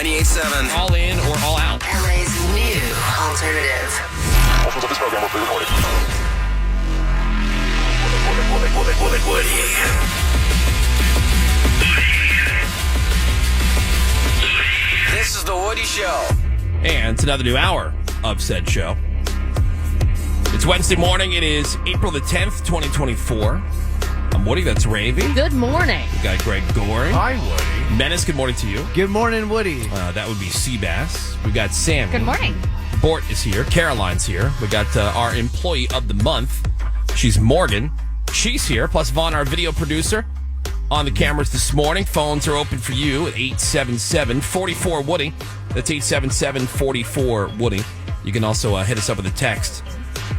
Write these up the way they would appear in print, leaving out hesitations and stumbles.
98.7. All in or all out. LA's new alternative. Portions of this program will be recorded. Woody. This is the Woody Show. And it's another new hour of said show. It's Wednesday morning. It is April the 10th, 2024. I'm Woody. That's Ravy. Good morning. We got Greg Goring. Hi, Woody. Menace, good morning to you. Good morning, Woody. That would be Seabass. We got Sammy. Good morning. Bort is here. Caroline's here. We got our employee of the month. She's Morgan. She's here. Plus Vaughn, our video producer. On the cameras this morning. Phones are open for you at 877-44-WOODY. That's 877-44-WOODY. You can also hit us up with a text.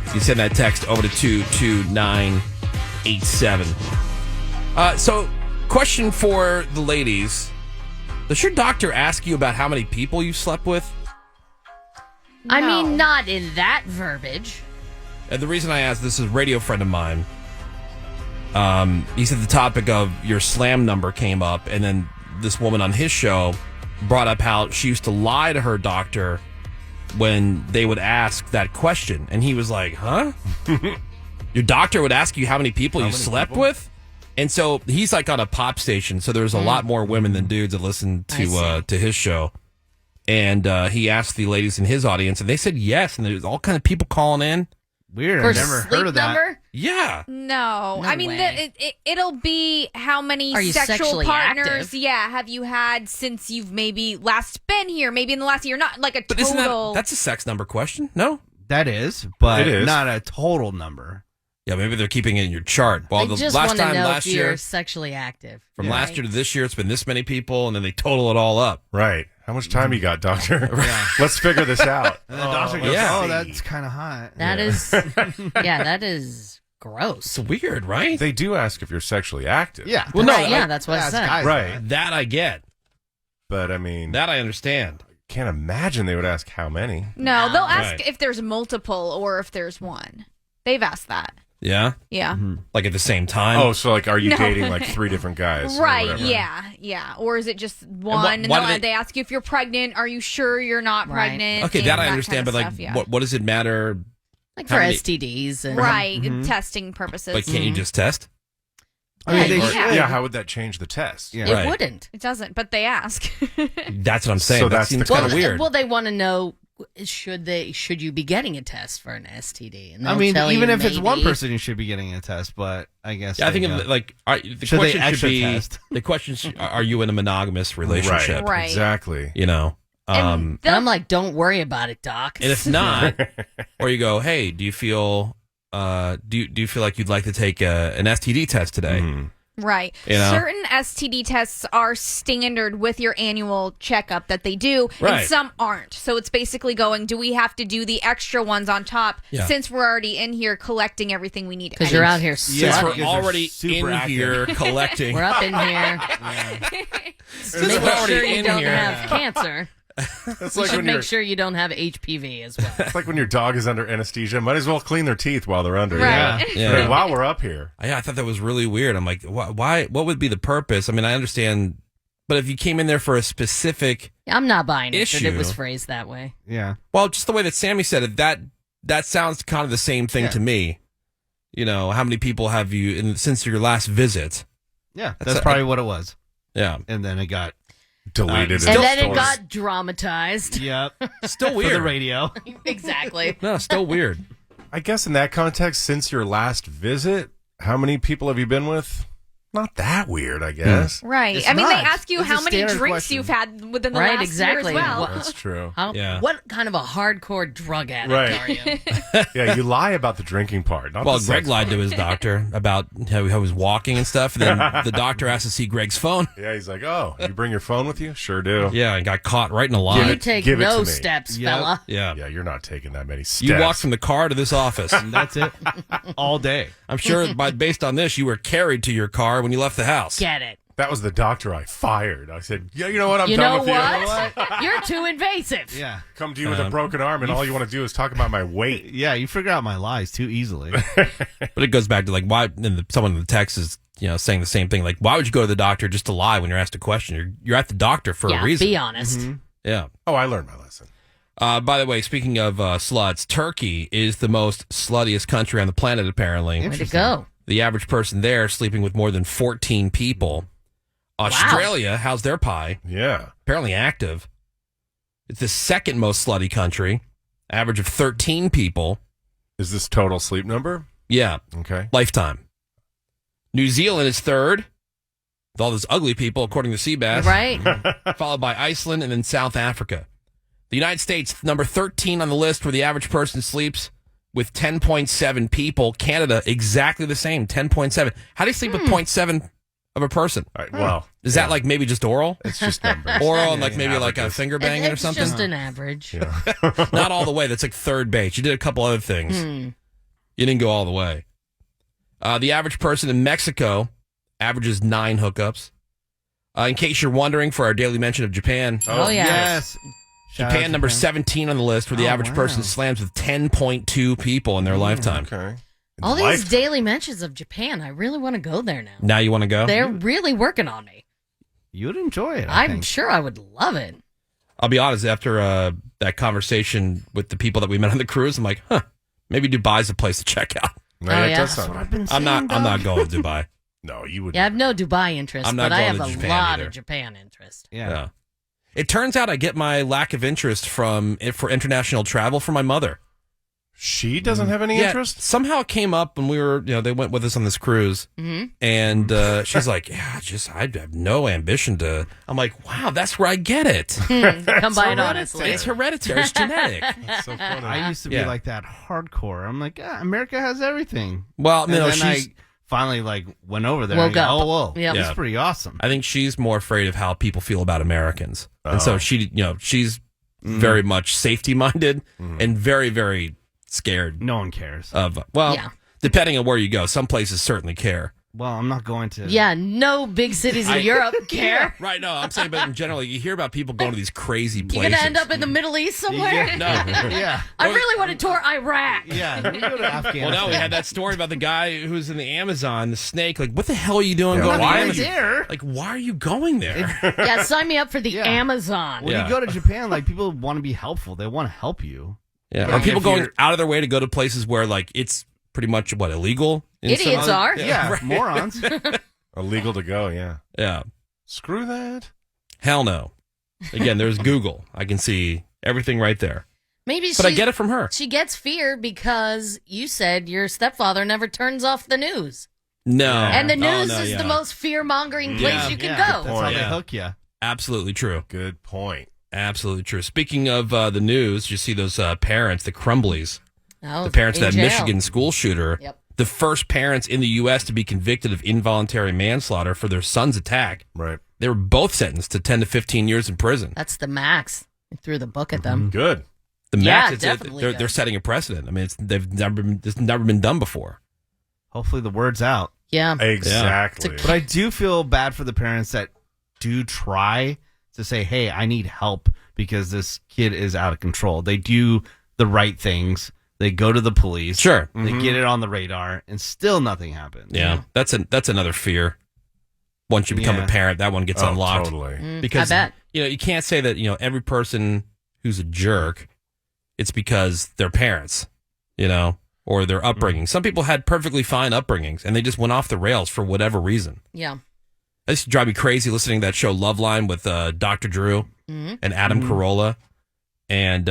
You can send that text over to 22987. So, question for the ladies. Does your doctor ask you about how many people you slept with? No. I mean, not in that verbiage. And the reason I asked, this is a radio friend of mine. He said the topic of your slam number came up, and then this woman on his show brought up how she used to lie to her doctor when they would ask that question. And he was like, huh? Your doctor would ask you how many people you slept with? And so he's like on a pop station, so there's a lot more women than dudes that listen to his show. And he asked the ladies in his audience, and they said yes, and there's all kind of people calling in. Weird. For I've never sleep heard of that. number? Yeah. No, I mean way. it'll be how many Are you sexual sexually partners, active? have you had since you've maybe last been here? Maybe in the last year, not like a But total. isn't that's a sex number question? No? That is, but It is. not a total number. Yeah, maybe they're keeping it in your chart. Well, I the just last want to time, know last if year, you're sexually active. from last year to this year, it's been this many people, and then they total it all up. Right. How much time you got, doctor? Let's figure this out. And the doctor goes, yeah. oh, that's kind of hot. That is, that is gross. It's weird, right? They do ask if you're sexually active. Yeah. Well, no, Right, yeah, that's what I That's said. guys, Right. man. That I get. But, I mean, That I understand. can't imagine they would ask how many. No, they'll ask Right. if there's multiple or if there's one. They've asked that. Yeah? Yeah. Like at the same time? Oh, so, like, are you No. dating, like, 3 different guys? or Right, whatever? yeah. Or is it just one? why And do they ask you if you're pregnant. Are you sure you're not Right. pregnant? Okay, and that I kind understand, of but, like, stuff, yeah. what does it matter? Like How for many- STDs. And, Right, testing purposes. Like, can't you just test? I mean, Yeah, they you should. should. Yeah, how would that change the test? Yeah. It Right. wouldn't. It doesn't, but they ask. That's what I'm saying. So that that's seems the- kind of weird. Well, they want to know should you be getting a test for an STD? And I they'll mean, tell even you if it's one maybe. person, you should be getting a test, but I guess. yeah, I think, they, the Should they question should extra be, test? the question are you in a monogamous relationship? Right. Exactly. You know? And And I'm like, don't worry about it, doc. And if not, or you go, hey, do you feel do you feel like you'd like to take an STD test today? Right. You know? Certain STD tests are standard with your annual checkup that they do, Right. and some aren't. So it's basically going, do we have to do the extra ones on top Yeah. since we're already in here collecting everything we need? Because you're out here Since slutting. we're Because they're already super in active. here collecting. We're up in here. Since Making we're already sure you in don't here. have cancer. It's You like should when your make sure you don't have HPV as well. it's like when your dog is under anesthesia. Might as well clean their teeth while they're under. Right. Yeah. Hey, while we're up here. Yeah, I thought that was really weird. I'm like, why? What would be the purpose? I mean, I understand, but if you came in there for a specific, I'm not buying it that Issue. it was phrased that way. Yeah. well, just the way that Sammy said it, that sounds kind of the same thing Yeah. to me. You know, how many people have you since your last visit? Yeah. That's That's probably what it was. Yeah, And then it got. Deleted. And in then it stores. got dramatized. Yep. still For weird. the radio. Exactly. No, still weird. I guess in that context, since your last visit, how many people have you been with? Not that weird, I guess. Right. It's I mean, they not. ask you It's how a many standard drinks question. you've had within the Right, last exactly. year as well. What- That's true. Yeah. What kind of a hardcore drug addict Right. are you? Yeah, you lie about the drinking part. Not Well, the Greg sex lied part. to his doctor about how he was walking and stuff. And then the doctor asked to see Greg's phone. Yeah, he's like, oh, you bring your phone with you? Sure do. Yeah, and got caught right in a Give lie. You it- take give it to no me. steps, Yep. fella. Yeah. Yeah, you're not taking that many steps. You walked from the car to this office. And that's it. All day. I'm sure based on this, you were carried to your car when you left the house. Get it. That was the doctor I fired. I said, yeah, you know what? I'm You done know with you. what? You're too invasive. Yeah. Come to you with a broken arm, and all you want to do is talk about my weight. Yeah, you figure out my lies too easily. But it goes back to like why someone in the text is saying the same thing. Like, why would you go to the doctor just to lie when you're asked a question? You're at the doctor for a reason. Be honest. Yeah. Oh, I learned my lesson. By the way, speaking of sluts, Turkey is the most sluttiest country on the planet, apparently. Way to go. The average person there sleeping with more than 14 people. Australia, how's their pie? Yeah. Apparently active. It's the second most slutty country. Average of 13 people. Is this total sleep number? Yeah. Okay. Lifetime. New Zealand is third. With all those ugly people, according to Seabass. Right. Followed by Iceland and then South Africa. The United States, number 13 on the list where the average person sleeps with 10.7 people. Canada, exactly the same, 10.7. How do you sleep with 0.7 of a person? All right, well, Is that like maybe just oral? it's just numbers. Oral and like maybe like a finger banging or It's something? just an average. Not all the way. That's like third base. You did a couple other things. You didn't go all the way. The average person in Mexico averages 9 hookups. In case you're wondering, for our daily mention of Japan, Oh, yeah. Yes. Shout out Japan number 17 on the list, where the Oh, average wow. person slams with 10.2 people in their lifetime. Okay. All these Life- daily mentions of Japan, I really want to go there now. Now you want to go? They're really working on me. You'd enjoy it. I I'm think. sure I would love it. I'll be honest, after that conversation with the people that we met on the cruise, I'm like, maybe Dubai's a place to check out. No, Oh, that yeah. does That's sound what I've been I'm saying. not going to Dubai. No, you would. Yeah, I have no Dubai interest, I'm not but I going have to a Japan lot either. of Japan interest. Yeah. It turns out I get my lack of interest for international travel from my mother. She doesn't have any interest? Somehow it came up when we were, they went with us on this cruise, and she's like, "Yeah, I have no ambition to." I'm like, "Wow, that's where I get it. Combine honestly. It's hereditary, it's genetic." That's so funny. I used to be Yeah. like that hardcore. I'm like, America has everything. Well, And no, then I she's. finally went over there. Woke and go, up. Oh, whoa. Yep. This Yeah. is pretty awesome. I think she's more afraid of how people feel about Americans, and Oh. so she's very much safety minded and very, very scared No one cares. of. Yeah. Depending on where you go, some places certainly care. Well, I'm not going to. Yeah, no big cities in Europe care. Right? No, I'm saying, but in general, you hear about people going to these crazy You're places. going to end up in the Middle East somewhere? No. Yeah. I really want to tour Iraq. Yeah. We go to Afghanistan. Well, no, we had that story about the guy who's in the Amazon, the snake. Like, what the hell are you doing Yeah, going to the why are Amazon? you there? Like, why are you going there? Yeah, sign me up for the Yeah. Amazon. When Yeah. you go to Japan, like people want to be helpful. They want to help you. Yeah. Yeah. Are people If going you're- out of their way to go to places where, like, it's pretty much, illegal? in some- Idiots are. Yeah, right. morons. Illegal to go, yeah. Yeah. Screw that. Hell no. Again, there's Google. I can see everything right there. Maybe But I get it from her. She gets fear because you said your stepfather never turns off the news. No. And the Oh, news no, is yeah. the most fear-mongering place Yeah, you can Yeah, go. That's how they Yeah. hook you. Absolutely true. Good point. Absolutely true. Speaking of the news, you see those parents, the Crumbleys, Oh, the parents of in that jail. Michigan school shooter, Yep. the first parents in the U.S. to be convicted of involuntary manslaughter for their son's attack. Right. They were both sentenced to 10 to 15 years in prison. That's the max. They threw the book at them. Good. The Yeah, max, definitely they're good. setting a precedent. I mean, it's never been done before. Hopefully the word's out. Yeah. Exactly. But I do feel bad for the parents that do try to say, hey, I need help because this kid is out of control. They do the right things. They go to the police. Sure. They get it on the radar, and still nothing happens. Yeah, that's another fear. Once you become Yeah. a parent, that one gets Oh, unlocked. totally. Because I bet. you can't say that every person who's a jerk, it's because they're parents, or their upbringing. Some people had perfectly fine upbringings and they just went off the rails for whatever reason. Yeah. That used to drive me crazy listening to that show Loveline with Dr. Drew and Adam Carolla. And,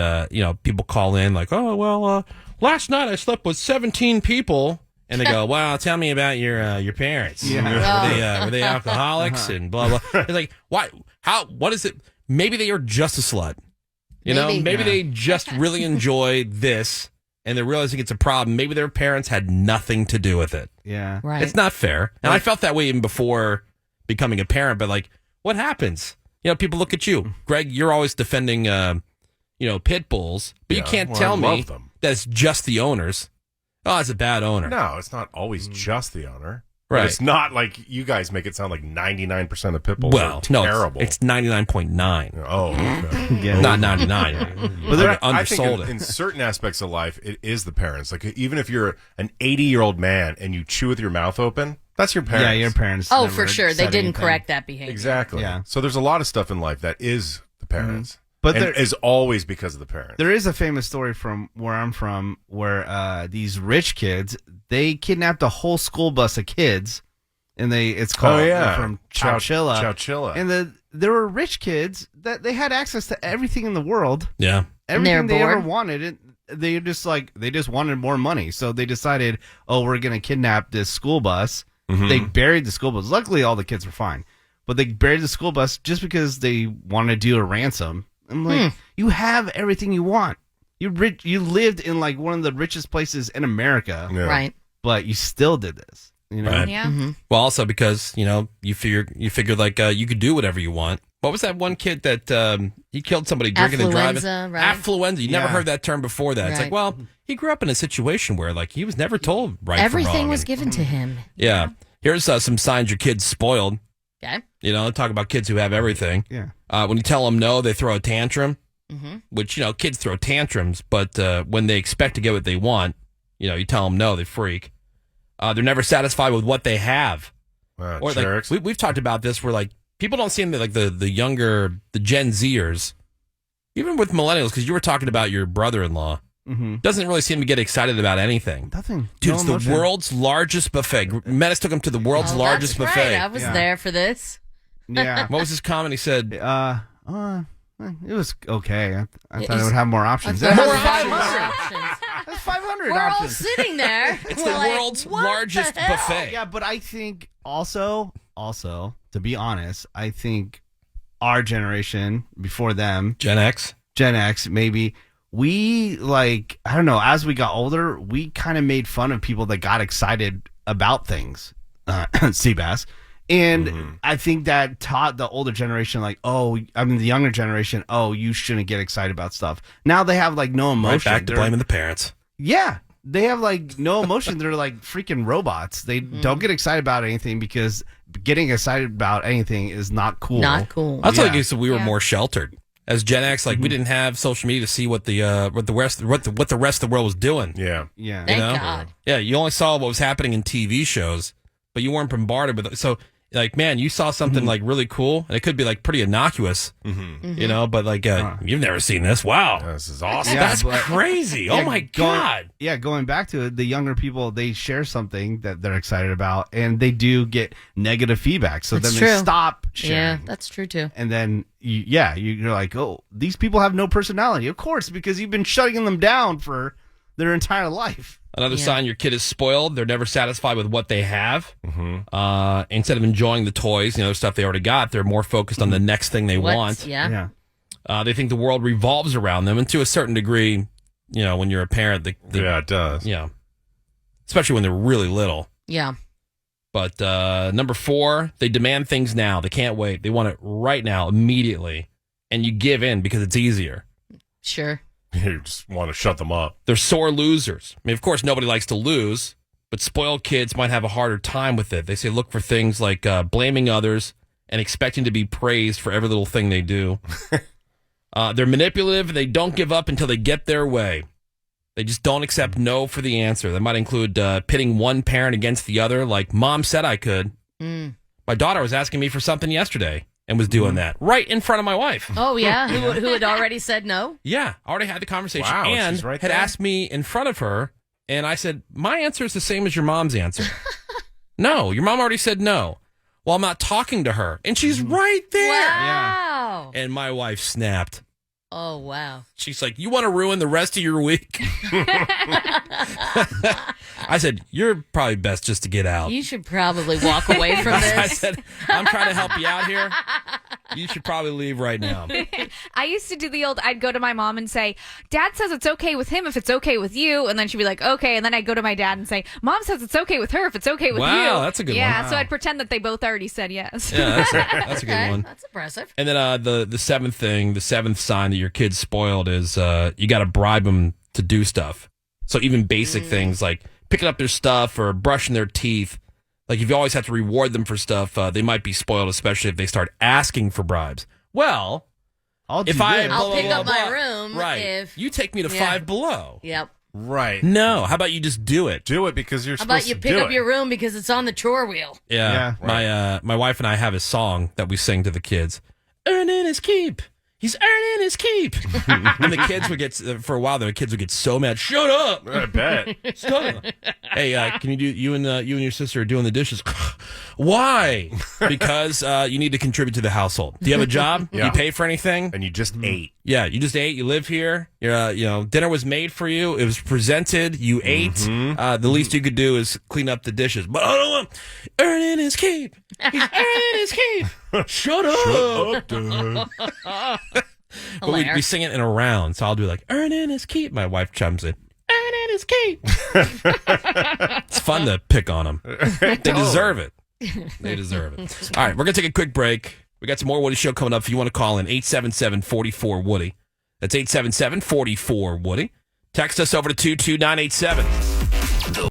people call in like, oh, well, last night I slept with 17 people. And they go, well, tell me about your parents. Yeah. Were they alcoholics and blah, blah. It's like, why? How? What is it? Maybe they are just a slut. Maybe they just really enjoy this and they're realizing it's a problem. Maybe their parents had nothing to do with it. Yeah. Right. It's not fair. And I felt that way even before becoming a parent, but like, what happens? People look at you. Greg, you're always defending, pit bulls, but you Yeah, can't well, tell I me love them. that it's just the owners. Oh, it's a bad owner. No, it's not always just the owner. Right. But it's not like you guys make it sound like 99% of pit bulls Well, are no, terrible. it's 99.9, Oh, okay. Yeah. not 99. But They're I think undersold in it. certain aspects of life, it is the parents. Like, even if you're an 80-year-old man and you chew with your mouth open, that's your parents. Yeah, your parents. Oh, never for sure. They said didn't anything. correct that behavior. Exactly. Yeah. So there's a lot of stuff in life that is the parents. But and there is always because of the parents. There is a famous story from where I'm from where these rich kids, they kidnapped a whole school bus of kids, and it's called from Chowchilla. Chowchilla. And there were rich kids that they had access to everything in the world. Yeah. Everything they ever bored. wanted. And they just wanted more money. So they decided, we're going to kidnap this school bus. Mm-hmm. They buried the school bus. Luckily, all the kids were fine. But they buried the school bus just because they wanted to do a ransom. I'm like, you have everything you want. You lived in like one of the richest places in America, Yeah. Right. but you still did this. You know? Right. Yeah. Well, also because, you figured like you could do whatever you want. What was that one kid that he killed somebody drinking and driving? Affluenza, right? Affluenza. You never Yeah. heard that term before that. It's like, Right. well, he grew up in a situation where like he was never told right Everything from wrong. was given to him. Yeah. Here's some signs your kid's spoiled. Okay. Talk about kids who have everything. Yeah. When you tell them no, they throw a tantrum, which, kids throw tantrums, but when they expect to get what they want, you tell them no, they freak. They're never satisfied with what they have. Or like, Jerks. we've talked about this where like people don't seem to like the younger, the Gen Zers, even with millennials, because you were talking about your brother-in-law, doesn't really seem to get excited about anything. Nothing. Dude, No it's emotion. the world's largest buffet. Menace took him to the world's Oh, largest that's buffet. Right. I was Yeah. there for this. Yeah. What was his comment? He said, It was okay. I thought it would have more options. More More options. That's 500 We're all options. sitting there. it's We're the like, world's what largest the hell? buffet. Yeah, but I think also, to be honest, I think our generation before them, Gen X. Gen X, maybe we I don't know, as we got older, we kind of made fun of people that got excited about things, Seabass. And I think that taught the older generation, the younger generation, you shouldn't get excited about stuff. Now they have no emotion. Right back to They're- blaming the parents. Yeah. They have no emotion. They're like freaking robots. They don't get excited about anything because getting excited about anything is not cool. Not cool. I'll tell Yeah. you, so we were Yeah. more sheltered as Gen X. Like we didn't have social media to see what the rest of the world was doing. Yeah. Yeah. Thank know? God. Yeah, you only saw what was happening in TV shows, but you weren't bombarded with it. So, like, man, you saw something like really cool, and it could be like pretty innocuous, but you've never seen this. Wow, This is awesome. Yeah, that's but- crazy. Oh my God. Going back to it, the younger people, they share something that they're excited about, and they do get negative feedback. So That's then they true. stop Yeah, sharing. that's true too. And then, you're like, these people have no personality. Of course, because you've been shutting them down for their entire life. Another Yeah. sign your kid is spoiled. They're never satisfied with what they have. Instead of enjoying the toys, the stuff they already got, they're more focused on the next thing they What? want. Yeah. They think the world revolves around them, and to a certain degree, when you're a parent, Yeah, it does. especially when they're really little. Yeah. But number 4, they demand things now. They can't wait. They want it right now, immediately, and you give in because it's easier. Sure. You just want to shut them up. They're sore losers. I mean, of course, nobody likes to lose, but spoiled kids might have a harder time with it. They say look for things like blaming others and expecting to be praised for every little thing they do. They're manipulative. They don't give up until they get their way. They just don't accept no for the answer. That might include pitting one parent against the other, like mom said I could. My daughter was asking me for something yesterday and was doing that right in front of my wife. Oh yeah. Who had already said no? Yeah, I already had the conversation Wow, and she's right had there. asked me in front of her, and I said, my answer is the same as your mom's answer. No, your mom already said no. Well, I'm not talking to her, and she's right there. Wow. And my wife snapped. Oh wow. She's like, you want to ruin the rest of your week? I said, you're probably best just to get out. You should probably walk away from I this. said, I'm trying to help you out here. You should probably leave right now. I used to do I'd go to my mom and say, Dad says it's okay with him if it's okay with you. And then she'd be like, okay. And then I'd go to my dad and say, Mom says it's okay with her if it's okay with you. Wow, that's a good yeah, one. so I'd pretend that they both already said yes. Yeah, that's a good Okay, one. that's impressive. And then the seventh sign that your kid's spoiled is you got to bribe them to do stuff. So even basic things like picking up their stuff or brushing their teeth, like if you always have to reward them for stuff, they might be spoiled, especially if they start asking for bribes. Well, I'll if do I this. blah, I'll blah, pick blah, up my blah, room right? if- You take me to Yeah. Five Below. Yep. Right. No, how about you just do it? Do it because you're How supposed about you to pick do up it. your room because it's on the chore wheel? Yeah, Yeah. my wife and I have a song that we sing to the kids. Earning his keep. He's earning his keep. And the kids would get, for a while, the kids would get so mad. Shut up. I bet. Stop. Hey, can you do, you and your sister are doing the dishes. Why? Because you need to contribute to the household. Do you have a job? Yeah. You pay for anything? And you just ate. Yeah, you just ate. You live here. You're, dinner was made for you. It was presented. You ate. The least you could do is clean up the dishes. But I don't want earning his keep. He's earning his keep. Shut up. But we'd be singing in a round, so I'll do like earning his keep. My wife chimes in. Earning his keep. It's fun to pick on them. They deserve it. They deserve it. All right, we're gonna take a quick break. We got some more Woody Show coming up. If you want to call in, 877-44-WOODY. That's 877-44-WOODY. Text us over to 22987.